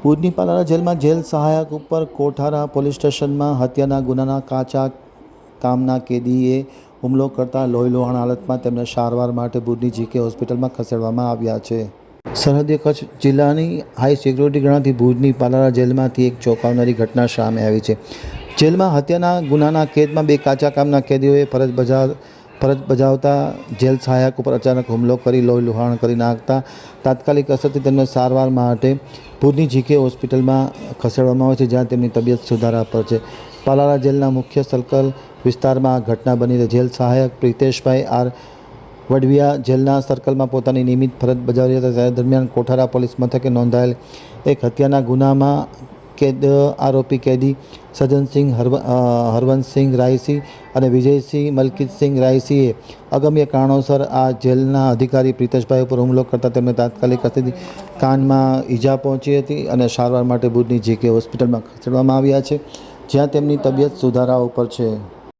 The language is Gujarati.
ભુજની પાલારા જેલમાં જેલ સહાયક ઉપર કોઠારા પોલીસ સ્ટેશનમાં હત્યાના ગુનાના કાચા કામના કેદીએ હુમલો કરતા લોહીલુહાણ હાલતમાં તેમને સારવાર માટે ભુજની જીકે હોસ્પિટલમાં ખસેડવામાં આવ્યા છે। સરહદી કચ્છ જિલ્લાની હાઈ સિક્યુરિટી ગણાતી ભુજની પાલારા જેલમાંથી એક ચોંકાવનારી ઘટના સામે આવી છે। જેલમાં હત્યાના ગુનાના કેદમાં બે કાચા કામના કેદીઓએ ફરજ બજાવતા જેલ સહાયક ઉપર અચાનક હુમલો કરી લોહીલુહાણ કરી નાખતા તાત્કાલિક અસરથી તેમને સારવાર માટે ભુજની જીકે હોસ્પિટલમાં ખસેડવામાં આવે છે, જ્યાં તેમની તબિયત સુધારા પર છે। પાલારા જેલના મુખ્ય સર્કલ વિસ્તારમાં આ ઘટના બની છે। જેલ સહાયક પ્રિતેશભાઈ આર વડવિયા જેલના સર્કલમાં પોતાની નિયમિત ફરજ બજાવી હતા, ત્યારે દરમિયાન કોઠારા પોલીસ મથકે નોંધાયેલ એક હત્યાના ગુનામાં આરોપી કેદી સજ્જનસિંહ હરવંતસિંહ રાયસી અને વિજયસિંહ મલકીતસિંહ રાયસીએ અગમ્ય કારણોસર આ જેલના અધિકારી પ્રિતેશભાઈ ઉપર હુમલો કરતા તેમને તાત્કાલિક અસરથી કાનમાં ઈજા પહોંચી હતી અને સારવાર માટે ભુજની જીકે હોસ્પિટલમાં ખસેડવામાં આવ્યા છે, જ્યાં તેમની તબિયત સુધારા ઉપર છે।